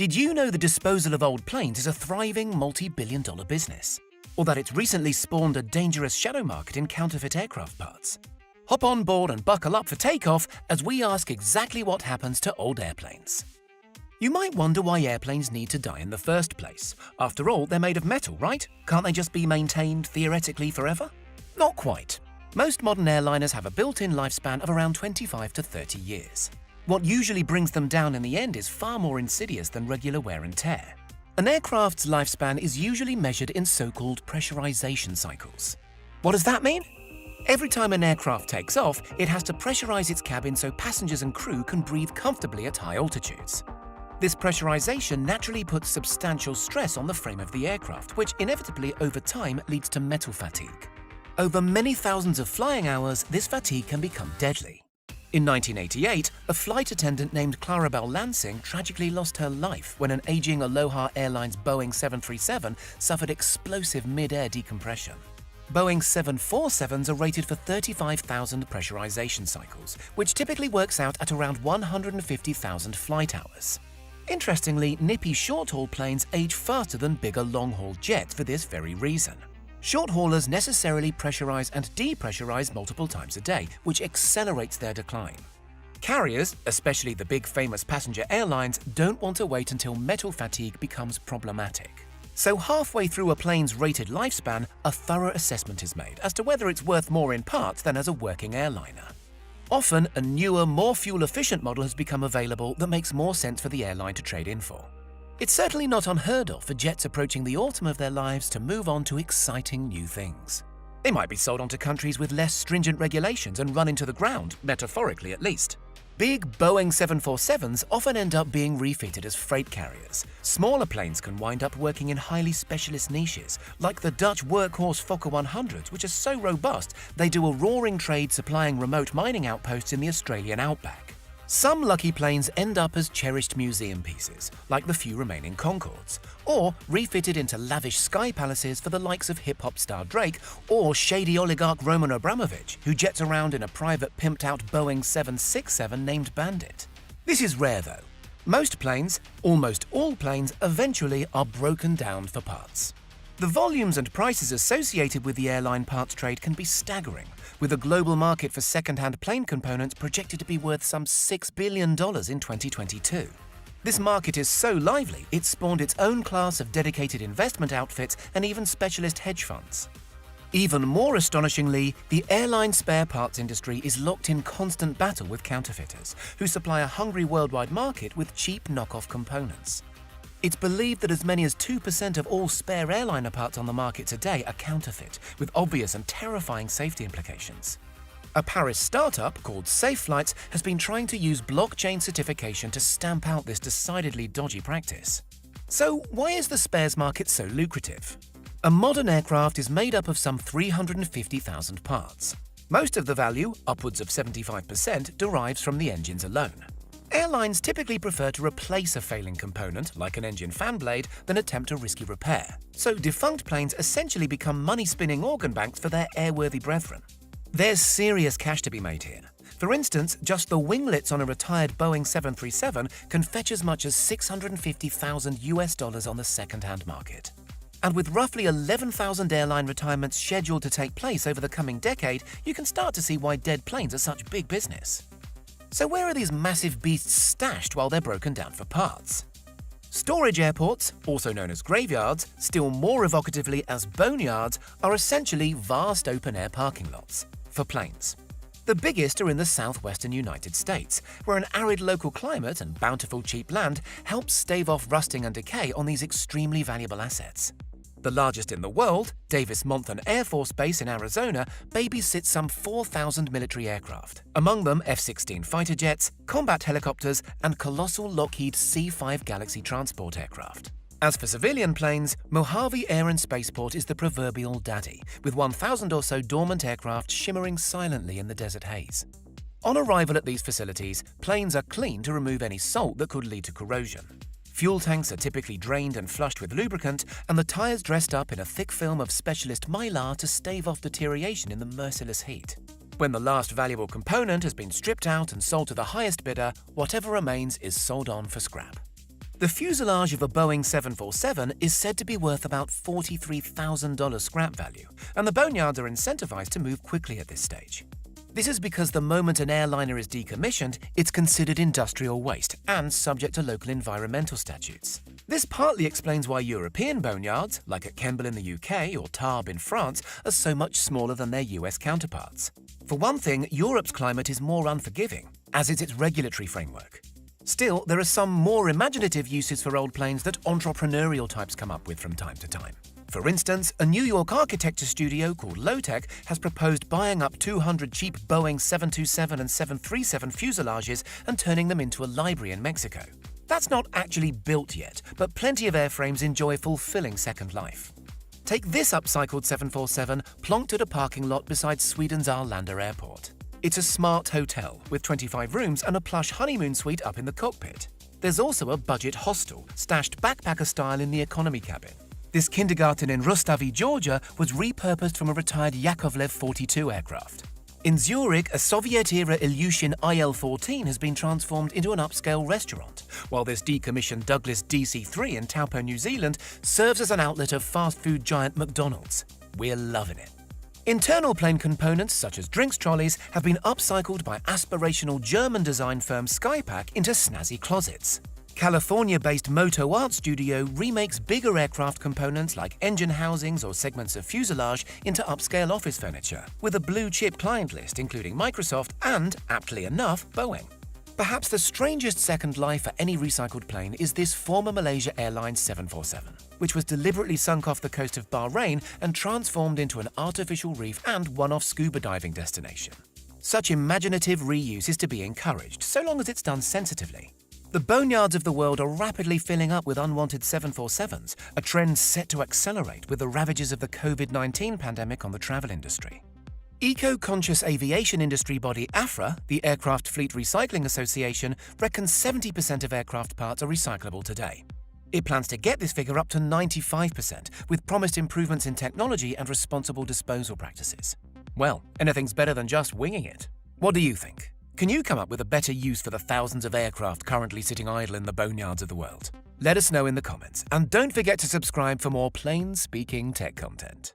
Did you know the disposal of old planes is a thriving multi-billion-dollar business? Or that it's recently spawned a dangerous shadow market in counterfeit aircraft parts? Hop on board and buckle up for takeoff as we ask exactly what happens to old airplanes. You might wonder why airplanes need to die in the first place. After all, they're made of metal, right? Can't they just be maintained, theoretically, forever? Not quite. Most modern airliners have a built-in lifespan of around 25 to 30 years. What usually brings them down in the end is far more insidious than regular wear and tear. An aircraft's lifespan is usually measured in so-called pressurization cycles. What does that mean? Every time an aircraft takes off, it has to pressurize its cabin so passengers and crew can breathe comfortably at high altitudes. This pressurization naturally puts substantial stress on the frame of the aircraft, which inevitably over time leads to metal fatigue. Over many thousands of flying hours, this fatigue can become deadly. In 1988, a flight attendant named Clarabelle Lansing tragically lost her life when an aging Aloha Airlines Boeing 737 suffered explosive mid-air decompression. Boeing 747s are rated for 35,000 pressurization cycles, which typically works out at around 150,000 flight hours. Interestingly, nippy short-haul planes age faster than bigger long-haul jets for this very reason. Short-haulers necessarily pressurize and depressurize multiple times a day, which accelerates their decline. Carriers, especially the big famous passenger airlines, don't want to wait until metal fatigue becomes problematic. So halfway through a plane's rated lifespan, a thorough assessment is made as to whether it's worth more in parts than as a working airliner. Often, a newer, more fuel-efficient model has become available that makes more sense for the airline to trade in for. It's certainly not unheard of for jets approaching the autumn of their lives to move on to exciting new things. They might be sold on to countries with less stringent regulations and run into the ground, metaphorically at least. Big Boeing 747s often end up being refitted as freight carriers. Smaller planes can wind up working in highly specialist niches, like the Dutch workhorse Fokker 100s, which are so robust they do a roaring trade supplying remote mining outposts in the Australian outback. Some lucky planes end up as cherished museum pieces, like the few remaining Concords, or refitted into lavish sky palaces for the likes of hip-hop star Drake or shady oligarch Roman Abramovich, who jets around in a private pimped-out Boeing 767 named Bandit. This is rare, though. Most planes, almost all planes, eventually are broken down for parts. The volumes and prices associated with the airline parts trade can be staggering, with the global market for second-hand plane components projected to be worth some $6 billion in 2022. This market is so lively, it's spawned its own class of dedicated investment outfits and even specialist hedge funds. Even more astonishingly, the airline spare parts industry is locked in constant battle with counterfeiters, who supply a hungry worldwide market with cheap knockoff components. It's believed that as many as 2% of all spare airliner parts on the market today are counterfeit, with obvious and terrifying safety implications. A Paris startup called Safe Flights has been trying to use blockchain certification to stamp out this decidedly dodgy practice. So why is the spares market so lucrative? A modern aircraft is made up of some 350,000 parts. Most of the value, upwards of 75%, derives from the engines alone. Airlines typically prefer to replace a failing component, like an engine fan blade, than attempt a risky repair. So defunct planes essentially become money-spinning organ banks for their airworthy brethren. There's serious cash to be made here. For instance, just the winglets on a retired Boeing 737 can fetch as much as $650,000 on the second-hand market. And with roughly 11,000 airline retirements scheduled to take place over the coming decade, you can start to see why dead planes are such big business. So where are these massive beasts stashed while they're broken down for parts? Storage airports, also known as graveyards, still more evocatively as boneyards, are essentially vast open-air parking lots for planes. The biggest are in the southwestern United States, where an arid local climate and bountiful cheap land helps stave off rusting and decay on these extremely valuable assets. The largest in the world, Davis-Monthan Air Force Base in Arizona, babysits some 4,000 military aircraft, among them F-16 fighter jets, combat helicopters, and colossal Lockheed C-5 Galaxy transport aircraft. As for civilian planes, Mojave Air and Spaceport is the proverbial daddy, with 1,000 or so dormant aircraft shimmering silently in the desert haze. On arrival at these facilities, planes are cleaned to remove any salt that could lead to corrosion. Fuel tanks are typically drained and flushed with lubricant, and the tires dressed up in a thick film of specialist mylar to stave off deterioration in the merciless heat. When the last valuable component has been stripped out and sold to the highest bidder, whatever remains is sold on for scrap. The fuselage of a Boeing 747 is said to be worth about $43,000 scrap value, and the boneyards are incentivized to move quickly at this stage. This is because the moment an airliner is decommissioned, it's considered industrial waste and subject to local environmental statutes. This partly explains why European boneyards, like at Kemble in the UK or Tarbes in France, are so much smaller than their US counterparts. For one thing, Europe's climate is more unforgiving, as is its regulatory framework. Still, there are some more imaginative uses for old planes that entrepreneurial types come up with from time to time. For instance, a New York architecture studio called Low-Tech has proposed buying up 200 cheap Boeing 727 and 737 fuselages and turning them into a library in Mexico. That's not actually built yet, but plenty of airframes enjoy fulfilling second life. Take this upcycled 747 plonked at a parking lot beside Sweden's Arlanda airport. It's a smart hotel with 25 rooms and a plush honeymoon suite up in the cockpit. There's also a budget hostel, stashed backpacker style in the economy cabin. This kindergarten in Rustavi, Georgia, was repurposed from a retired Yakovlev 42 aircraft. In Zurich, a Soviet-era Ilyushin IL-14 has been transformed into an upscale restaurant, while this decommissioned Douglas DC-3 in Taupo, New Zealand, serves as an outlet of fast food giant McDonald's. We're loving it. Internal plane components, such as drinks trolleys, have been upcycled by aspirational German design firm Skypack into snazzy closets. California-based Moto Art Studio remakes bigger aircraft components like engine housings or segments of fuselage into upscale office furniture, with a blue-chip client list including Microsoft and, aptly enough, Boeing. Perhaps the strangest second life for any recycled plane is this former Malaysia Airlines 747, which was deliberately sunk off the coast of Bahrain and transformed into an artificial reef and one-off scuba diving destination. Such imaginative reuse is to be encouraged, so long as it's done sensitively. The boneyards of the world are rapidly filling up with unwanted 747s, a trend set to accelerate with the ravages of the COVID-19 pandemic on the travel industry. Eco-conscious aviation industry body AFRA, the Aircraft Fleet Recycling Association, reckons 70% of aircraft parts are recyclable today. It plans to get this figure up to 95%, with promised improvements in technology and responsible disposal practices. Well, anything's better than just winging it. What do you think? Can you come up with a better use for the thousands of aircraft currently sitting idle in the boneyards of the world? Let us know in the comments, and don't forget to subscribe for more plain-speaking tech content.